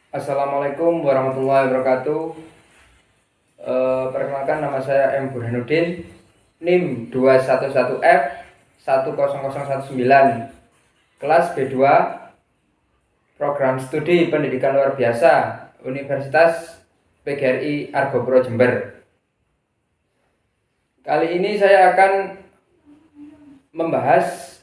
Assalamualaikum warahmatullahi wabarakatuh. Perkenalkan, nama saya M. Burhanuddin, NIM 211F 10019, kelas B2, program studi pendidikan luar biasa, Universitas PGRI Argopuro Jember. Kali ini saya akan membahas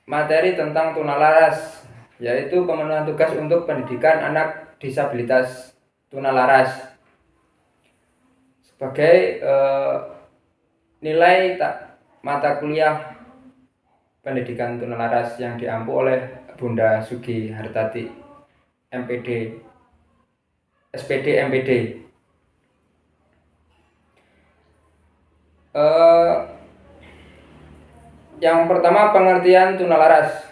materi tentang tunalaras, yaitu pemenuhan tugas untuk pendidikan anak disabilitas tunalaras sebagai nilai mata kuliah pendidikan tunalaras yang diampu oleh Bunda Sugi Hartati, MPD, SPD, MPD. Yang pertama, pengertian tunalaras.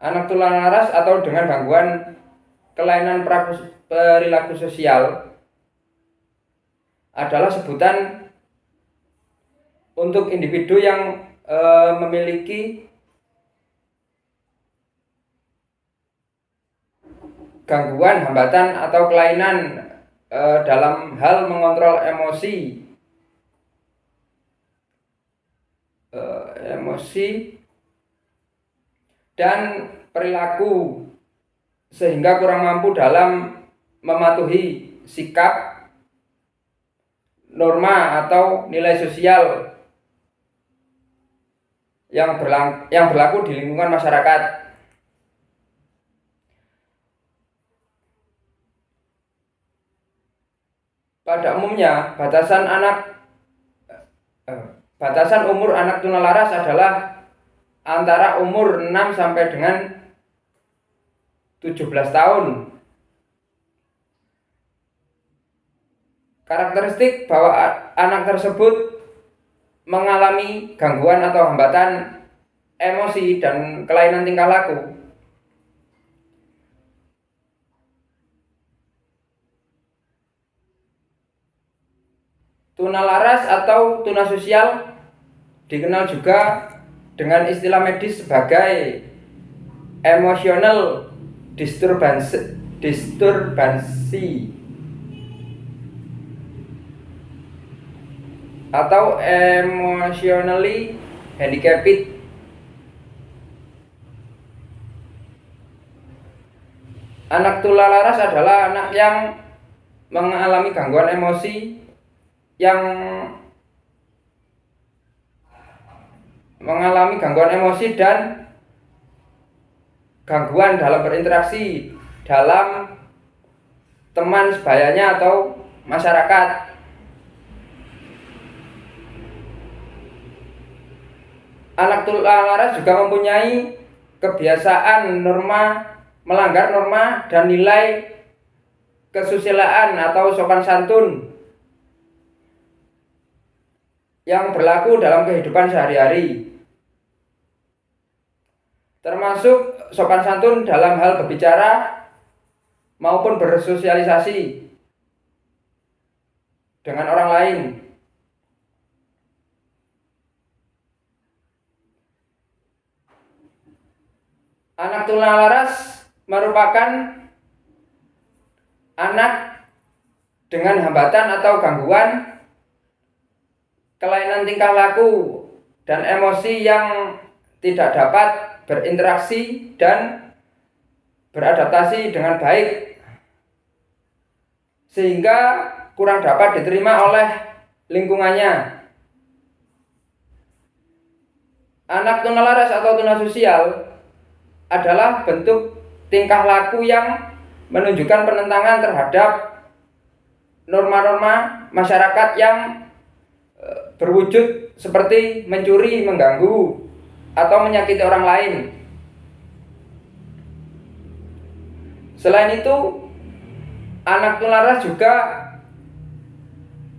Anak tunalaras atau dengan gangguan kelainan perilaku sosial adalah sebutan untuk individu yang memiliki gangguan, hambatan, atau kelainan dalam hal mengontrol emosi dan perilaku, sehingga kurang mampu dalam mematuhi sikap, norma, atau nilai sosial yang berlaku di lingkungan masyarakat. Pada umumnya, batasan umur anak tunalaras adalah antara umur 6 sampai dengan 17 tahun. Karakteristik bahwa anak tersebut mengalami gangguan atau hambatan emosi dan kelainan tingkah laku. Tunalaras atau tunasosial dikenal juga dengan istilah medis sebagai emotional disturbance atau emotionally handicapped. Anak tunalaras adalah anak yang mengalami gangguan emosi, dan gangguan dalam berinteraksi dalam teman sebayanya atau masyarakat. Anak tunalaras juga mempunyai kebiasaan melanggar norma dan nilai kesusilaan atau sopan santun yang berlaku dalam kehidupan sehari-hari, termasuk sopan santun dalam hal berbicara maupun bersosialisasi dengan orang lain. Anak tunalaras merupakan anak dengan hambatan atau gangguan kelainan tingkah laku dan emosi yang tidak dapat berinteraksi dan beradaptasi dengan baik, sehingga kurang dapat diterima oleh lingkungannya. Anak tunalaras atau tunasosial adalah bentuk tingkah laku yang menunjukkan penentangan terhadap norma-norma masyarakat yang berwujud seperti mencuri, mengganggu, atau menyakiti orang lain. Selain itu, anak tunalaras juga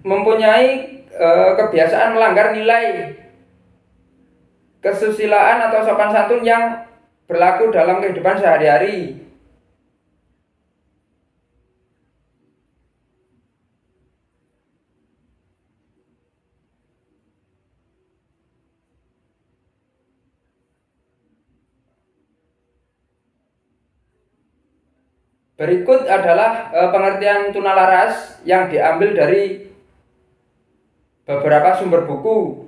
mempunyai kebiasaan melanggar nilai kesusilaan atau sopan santun yang berlaku dalam kehidupan sehari-hari. Berikut adalah pengertian tunalaras yang diambil dari beberapa sumber buku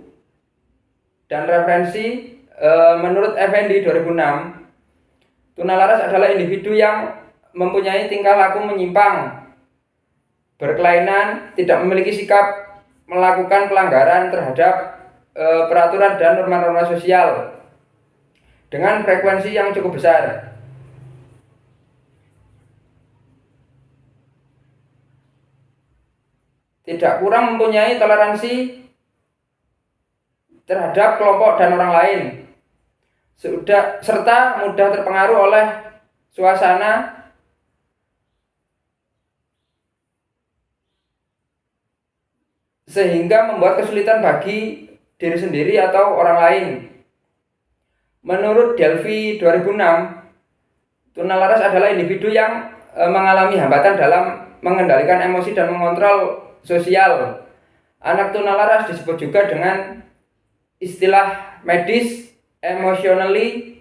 dan referensi. Menurut Effendi 2006, tunalaras adalah individu yang mempunyai tingkah laku menyimpang, berkelainan, tidak memiliki sikap melakukan pelanggaran terhadap peraturan dan norma-norma sosial dengan frekuensi yang cukup besar. Tidak kurang mempunyai toleransi terhadap kelompok dan orang lain, serta mudah terpengaruh oleh suasana sehingga membuat kesulitan bagi diri sendiri atau orang lain. Menurut Delphi 2006, tunalaras adalah individu yang mengalami hambatan dalam mengendalikan emosi dan mengontrol sosial. Anak tunalaras disebut juga dengan istilah medis emotionally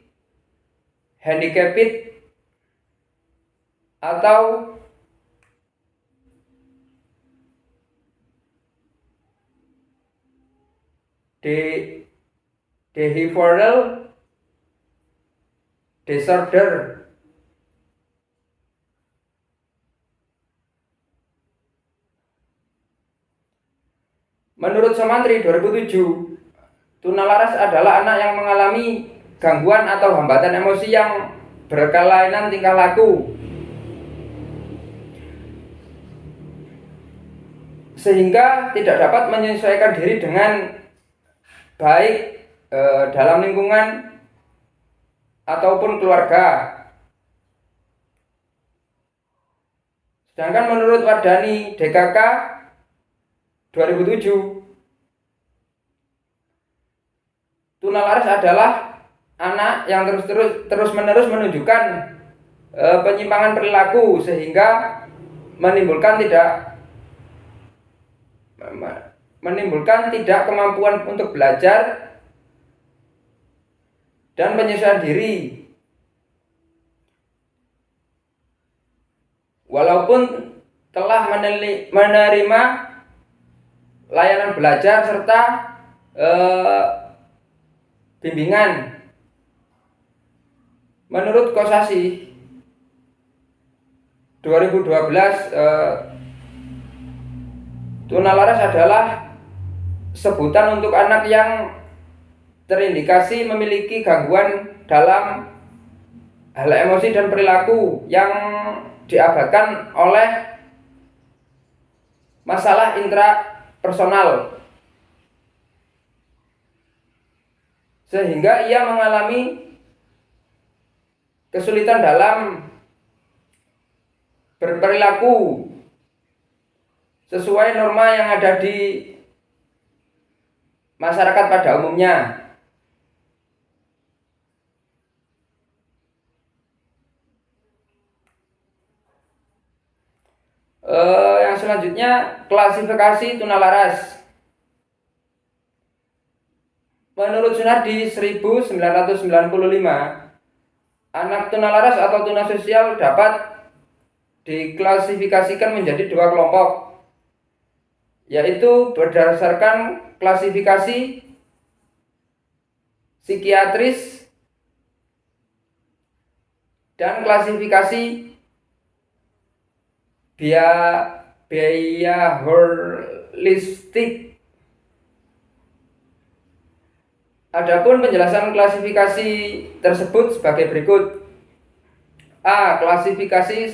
handicapped atau behavioral disorder. Menurut Somantri 2007, tunalaras adalah anak yang mengalami gangguan atau hambatan emosi yang berkelainan tingkah laku, sehingga tidak dapat menyesuaikan diri dengan baik dalam lingkungan ataupun keluarga. Sedangkan menurut Wardani DKK 2007, tunalaras adalah anak yang terus-menerus menunjukkan penyimpangan perilaku sehingga menimbulkan tidak kemampuan untuk belajar dan penyesuaian diri. Walaupun telah menerima layanan belajar serta bimbingan. Menurut Kosasi 2012, tunalaras adalah sebutan untuk anak yang terindikasi memiliki gangguan dalam hal emosi dan perilaku yang diabaikan oleh masalah intrapersonal, sehingga ia mengalami kesulitan dalam berperilaku sesuai norma yang ada di masyarakat pada umumnya. Yang selanjutnya, klasifikasi tunalaras. Menurut Sunardi 1995, anak tunalaras atau tunasosial dapat diklasifikasikan menjadi dua kelompok, yaitu berdasarkan klasifikasi psikiatris dan klasifikasi behavioristik. Adapun penjelasan klasifikasi tersebut sebagai berikut. A. Klasifikasi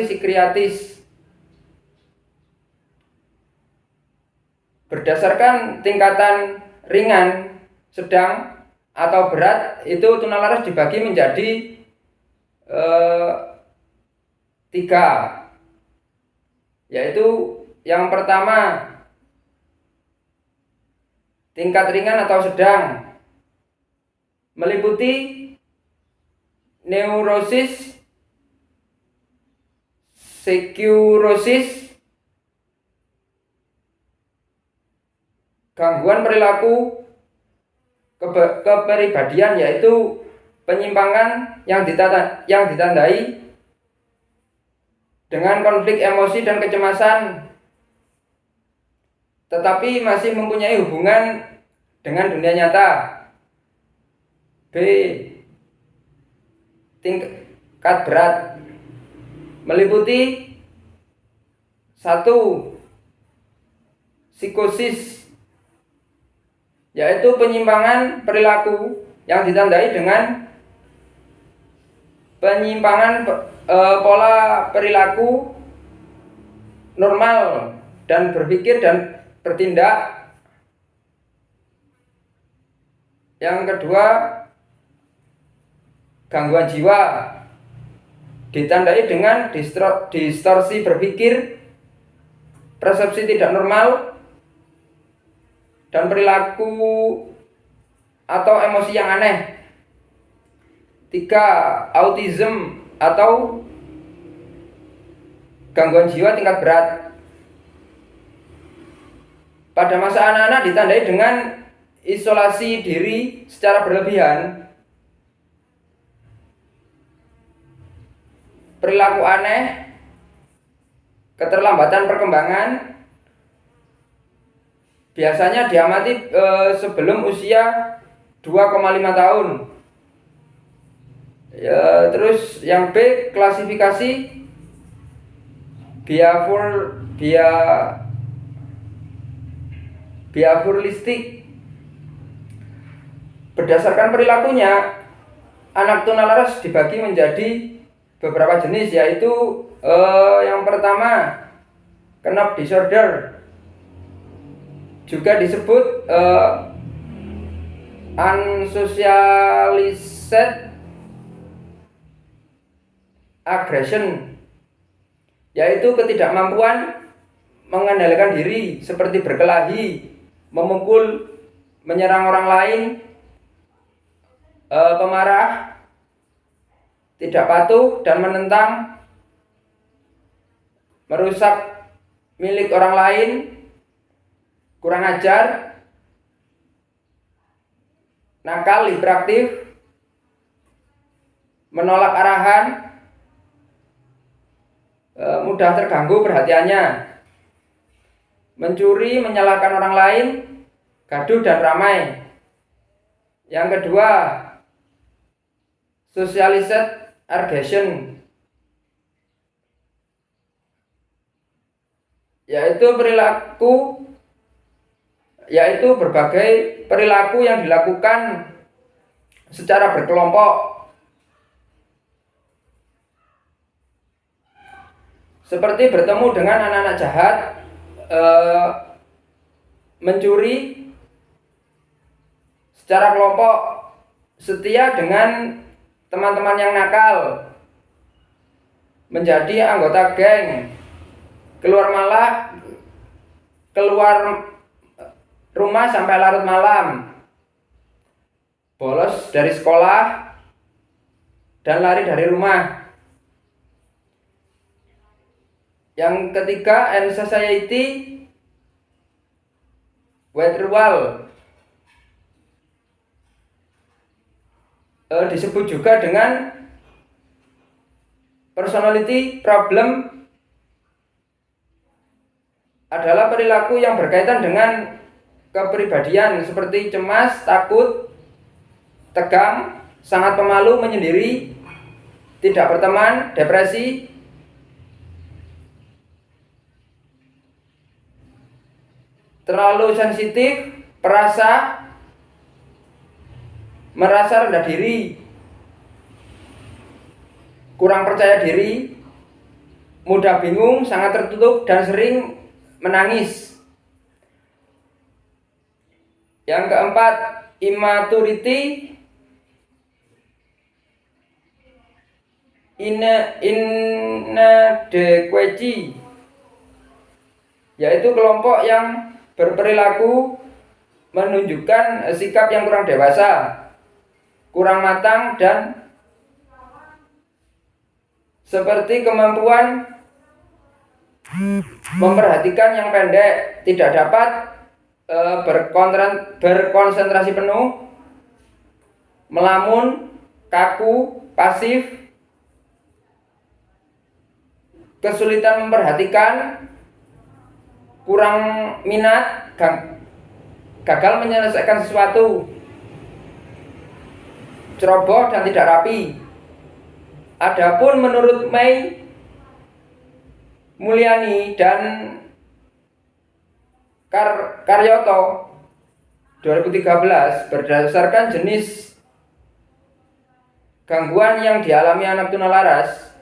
psikiatris. Berdasarkan tingkatan ringan, sedang, atau berat, itu tunalaras dibagi menjadi 3, yaitu yang pertama tingkat ringan atau sedang, meliputi neurosis, psikosis, gangguan perilaku, kepribadian yaitu penyimpangan yang ditandai dengan konflik emosi dan kecemasan, tetapi masih mempunyai hubungan dengan dunia nyata. B. Tingkat berat meliputi 1. Psikosis, yaitu penyimpangan perilaku yang ditandai dengan penyimpangan pola perilaku normal dan berpikir dan bertindak. Yang kedua, gangguan jiwa ditandai dengan distorsi berpikir, persepsi tidak normal, dan perilaku atau emosi yang aneh. 3. Autism atau gangguan jiwa tingkat berat. Pada masa anak-anak ditandai dengan isolasi diri secara berlebihan, perilaku aneh, keterlambatan perkembangan, biasanya diamati sebelum usia 2,5 tahun. Ya, terus yang B, klasifikasi behavioristik. Berdasarkan perilakunya, anak tunalaras dibagi menjadi beberapa jenis, yaitu yang pertama, Knopp disorder, juga disebut unsocialized aggression, yaitu ketidakmampuan mengendalikan diri seperti berkelahi, memukul, menyerang orang lain, pemarah, tidak patuh dan menentang, merusak milik orang lain, kurang ajar, nakal, hiperaktif, menolak arahan, mudah terganggu perhatiannya, mencuri, menyalahkan orang lain, gaduh dan ramai. Yang kedua, socialized aggression, yaitu berbagai perilaku yang dilakukan secara berkelompok, seperti bertemu dengan anak-anak jahat, mencuri secara kelompok, setia dengan teman-teman yang nakal, menjadi anggota geng, keluar rumah sampai larut malam, bolos dari sekolah, dan lari dari rumah. Yang ketiga, anxiety withdrawal, disebut juga dengan personality problem, adalah perilaku yang berkaitan dengan kepribadian seperti cemas, takut, tegang, sangat pemalu, menyendiri, tidak berteman, depresi, terlalu sensitif, merasa rendah diri, kurang percaya diri, mudah bingung, sangat tertutup, dan sering menangis. Yang keempat, immaturity inadequacy, yaitu kelompok yang berperilaku menunjukkan sikap yang kurang dewasa, kurang matang, dan seperti kemampuan memperhatikan yang pendek, tidak dapat berkonsentrasi penuh, melamun, kaku, pasif, kesulitan memperhatikan, kurang minat, gagal menyelesaikan sesuatu, ceroboh dan tidak rapi. Adapun menurut Mei Mulyani dan Karyoto 2013, berdasarkan jenis gangguan yang dialami anak tunalaras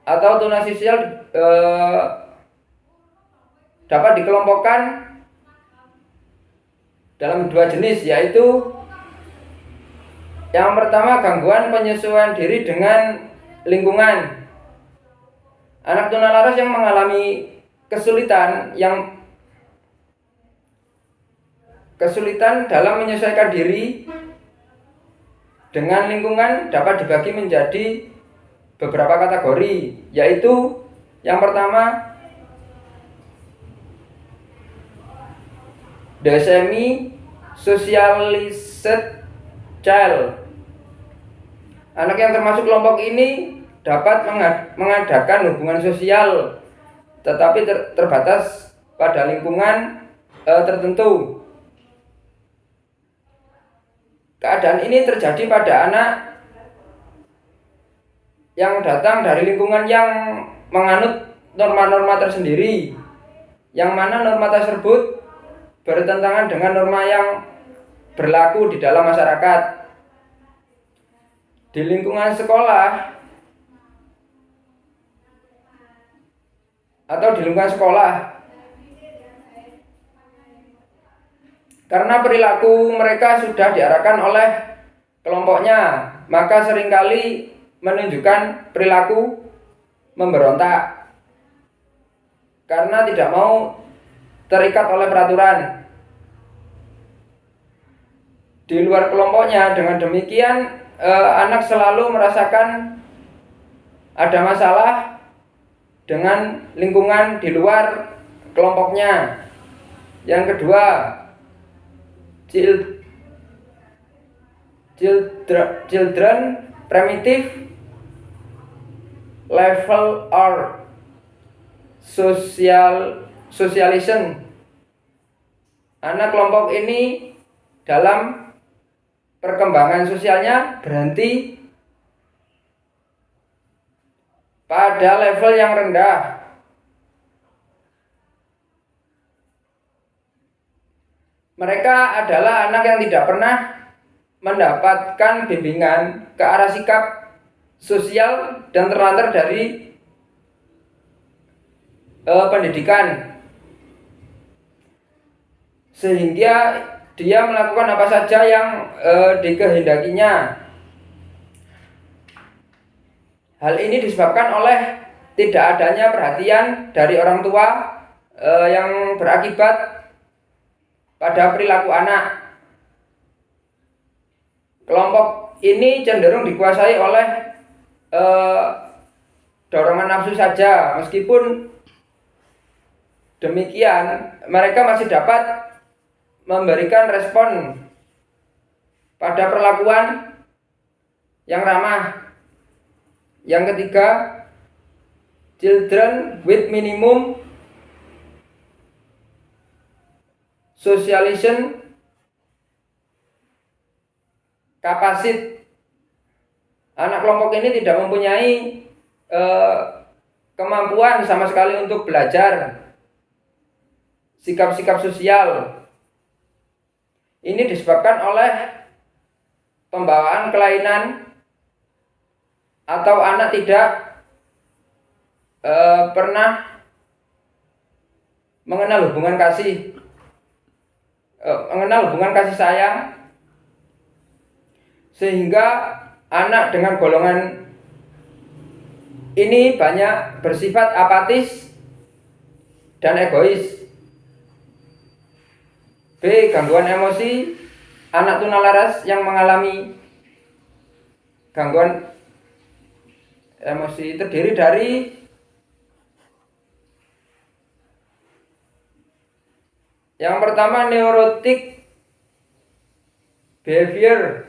atau tunasosial dapat dikelompokkan dalam dua jenis, yaitu yang pertama gangguan penyesuaian diri dengan lingkungan. Anak tunalaras yang mengalami kesulitan dalam menyesuaikan diri dengan lingkungan dapat dibagi menjadi beberapa kategori, yaitu yang pertama the semi-socialized child. Anak yang termasuk kelompok ini dapat mengadakan hubungan sosial tetapi terbatas pada lingkungan tertentu. Keadaan ini terjadi pada anak yang datang dari lingkungan yang menganut norma-norma tersendiri, yang mana norma tersebut bertentangan dengan norma yang berlaku di dalam masyarakat. Di lingkungan sekolah karena perilaku mereka sudah diarahkan oleh kelompoknya, maka seringkali menunjukkan perilaku memberontak karena tidak mau terikat oleh peraturan di luar kelompoknya. Dengan demikian anak selalu merasakan ada masalah dengan lingkungan di luar kelompoknya. Yang kedua, children primitive level or socialization. Anak kelompok ini dalam perkembangan sosialnya berhenti pada level yang rendah. Mereka adalah anak yang tidak pernah mendapatkan bimbingan ke arah sikap sosial dan terlantar dari pendidikan, sehingga dia melakukan apa saja yang dikehendakinya. Hal ini disebabkan oleh tidak adanya perhatian dari orang tua yang berakibat pada perilaku anak. Kelompok ini cenderung dikuasai oleh dorongan nafsu saja. Meskipun demikian, mereka masih dapat memberikan respon pada perlakuan yang ramah. Yang ketiga, children with minimum socialization capacity. Anak kelompok ini tidak mempunyai kemampuan sama sekali untuk belajar sikap-sikap sosial. Ini disebabkan oleh pembawaan kelainan atau anak tidak pernah mengenal hubungan kasih sayang, sehingga anak dengan golongan ini banyak bersifat apatis dan egois. B. Gangguan emosi. Anak tunalaras yang mengalami gangguan emosi terdiri dari yang pertama, neurotic behavior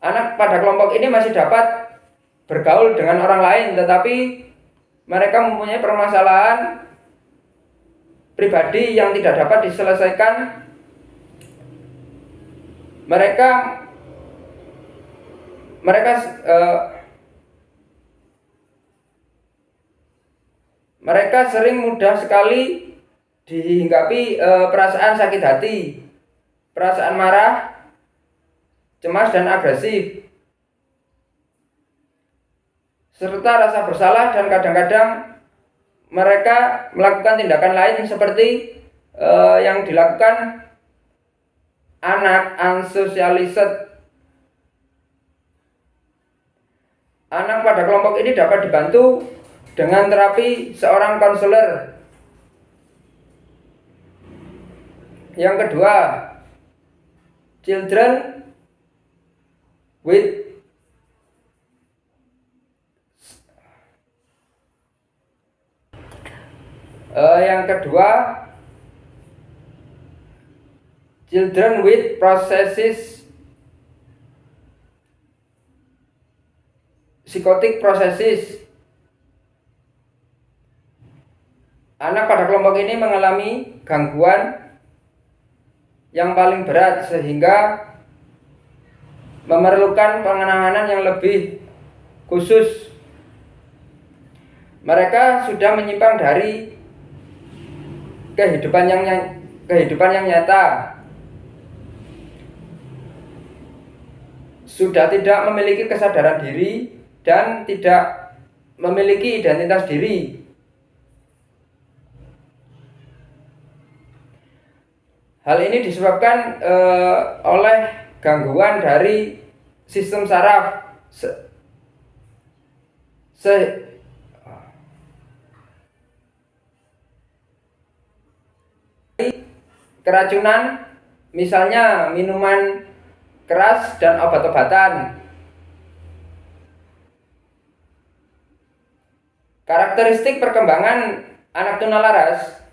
Anak pada kelompok ini masih dapat bergaul dengan orang lain, tetapi mereka mempunyai permasalahan pribadi yang tidak dapat diselesaikan. Mereka mereka mereka sering mudah sekali dihinggapi perasaan sakit hati, perasaan marah, cemas dan agresif, serta rasa bersalah, dan kadang-kadang mereka melakukan tindakan lain seperti yang dilakukan anak unsocialized. Anak pada kelompok ini dapat dibantu dengan terapi seorang konselor. Yang kedua, children with processes psychotic processes. Anak pada kelompok ini mengalami gangguan yang paling berat sehingga memerlukan penanganan yang lebih khusus. Mereka sudah menyimpang dari kehidupan yang nyata, sudah tidak memiliki kesadaran diri dan tidak memiliki identitas diri. Hal ini disebabkan oleh gangguan dari sistem saraf, keracunan, misalnya minuman keras dan obat-obatan. Karakteristik perkembangan anak tunalaras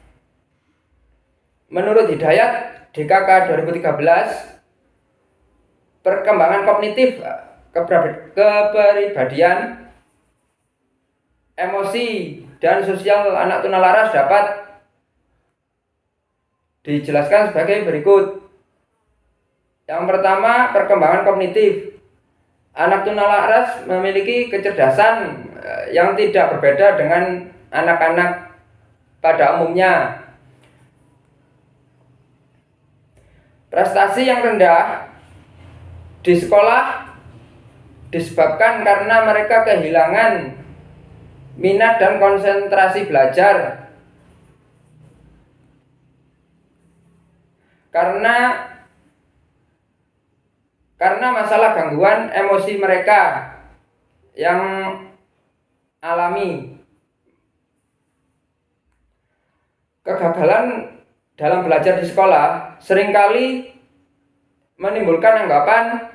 menurut Hidayat DKK 2013, perkembangan kognitif, kepribadian, emosi, dan sosial anak tunalaras dapat dijelaskan sebagai berikut. Yang pertama, perkembangan kognitif. Anak tunalaras memiliki kecerdasan yang tidak berbeda dengan anak-anak pada umumnya. Prestasi yang rendah di sekolah disebabkan karena mereka kehilangan minat dan konsentrasi belajar, karena masalah gangguan emosi mereka yang alami. Kegagalan dalam belajar di sekolah seringkali menimbulkan anggapan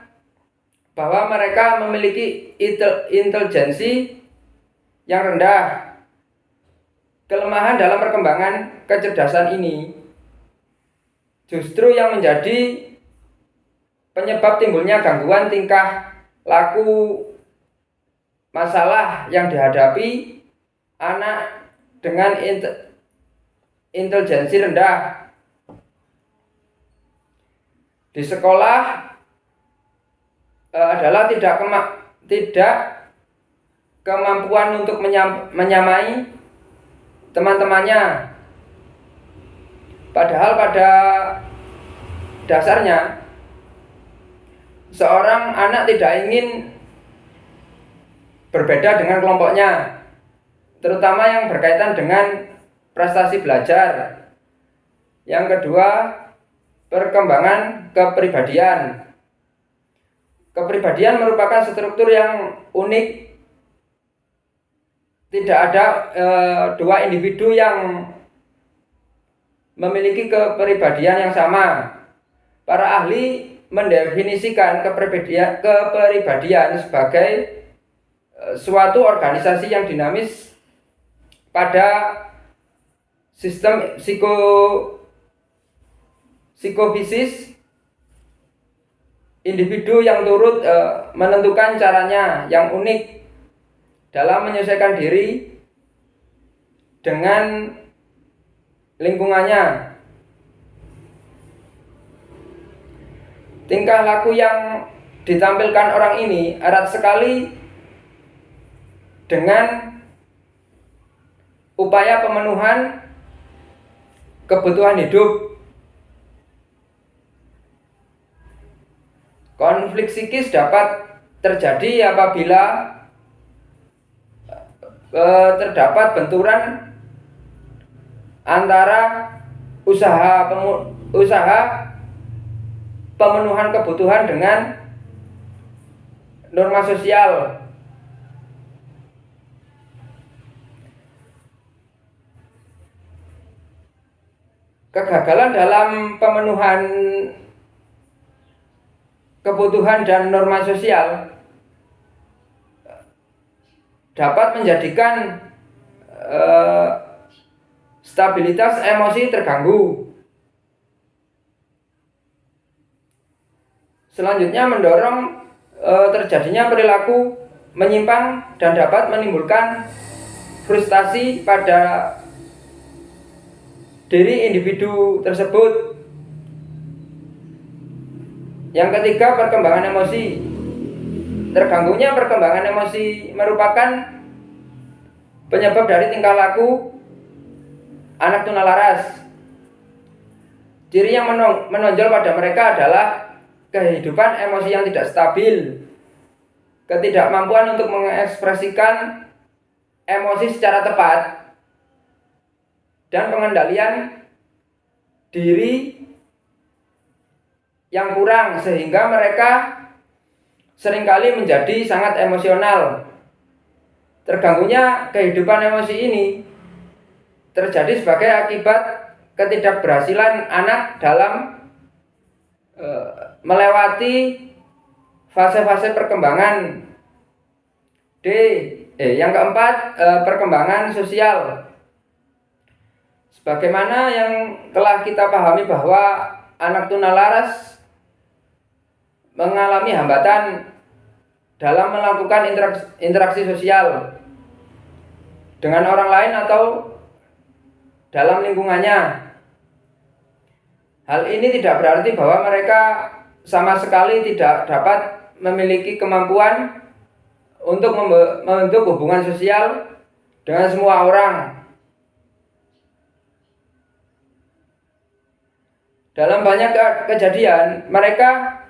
bahwa mereka memiliki intelijensi yang rendah. Kelemahan dalam perkembangan kecerdasan ini justru yang menjadi penyebab timbulnya gangguan tingkah laku, masalah yang dihadapi anak dengan intelijensi rendah. Di sekolah adalah tidak kemampuan untuk menyamai teman-temannya. Padahal pada dasarnya seorang anak tidak ingin berbeda dengan kelompoknya, terutama yang berkaitan dengan prestasi belajar. Yang kedua, perkembangan kepribadian. Kepribadian merupakan struktur yang unik. Tidak ada dua individu yang memiliki kepribadian yang sama. Para ahli mendefinisikan kepribadian sebagai suatu organisasi yang dinamis pada sistem psikofisis individu yang turut menentukan caranya yang unik dalam menyesuaikan diri dengan lingkungannya. Tingkah laku yang ditampilkan orang ini erat sekali dengan upaya pemenuhan kebutuhan hidup. Konflik psikis dapat terjadi apabila terdapat benturan antara usaha pemenuhan kebutuhan dengan norma sosial. Kegagalan dalam pemenuhan kebutuhan dan norma sosial dapat menjadikan stabilitas emosi terganggu. Selanjutnya mendorong terjadinya perilaku menyimpang dan dapat menimbulkan frustasi pada diri individu tersebut. Yang ketiga, perkembangan emosi. Terganggunya perkembangan emosi merupakan penyebab dari tingkah laku anak tunalaras. Ciri yang menonjol pada mereka adalah kehidupan emosi yang tidak stabil, ketidakmampuan untuk mengekspresikan emosi secara tepat, dan pengendalian diri yang kurang, sehingga mereka seringkali menjadi sangat emosional. Terganggunya kehidupan emosi ini terjadi sebagai akibat ketidakberhasilan anak dalam melewati fase-fase perkembangan. Yang keempat, perkembangan sosial. Sebagaimana yang telah kita pahami bahwa anak tunalaras mengalami hambatan dalam melakukan interaksi sosial dengan orang lain atau dalam lingkungannya. Hal ini tidak berarti bahwa mereka sama sekali tidak dapat memiliki kemampuan untuk membentuk hubungan sosial dengan semua orang. Dalam banyak kejadian, mereka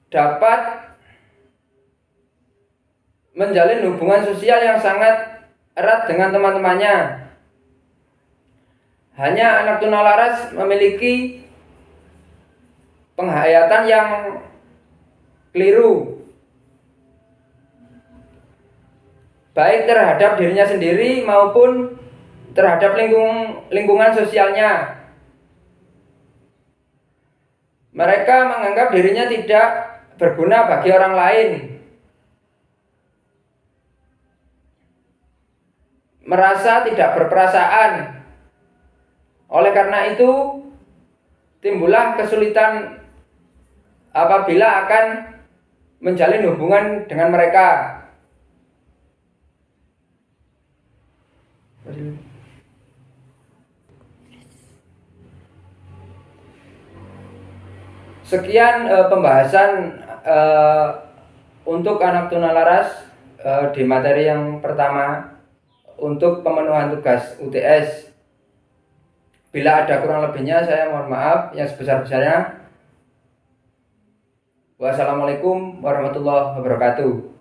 dapat menjalin hubungan sosial yang sangat erat dengan teman-temannya. Hanya anak tunalaras memiliki penghayatan yang keliru, baik terhadap dirinya sendiri maupun terhadap lingkungan sosialnya. Mereka menganggap dirinya tidak berguna bagi orang lain, merasa tidak berperasaan. Oleh karena itu, timbullah kesulitan apabila akan menjalin hubungan dengan mereka. Sekian pembahasan untuk anak tunalaras di materi yang pertama untuk pemenuhan tugas UTS. Bila ada kurang lebihnya saya mohon maaf yang sebesar-besarnya. Wassalamualaikum warahmatullahi wabarakatuh.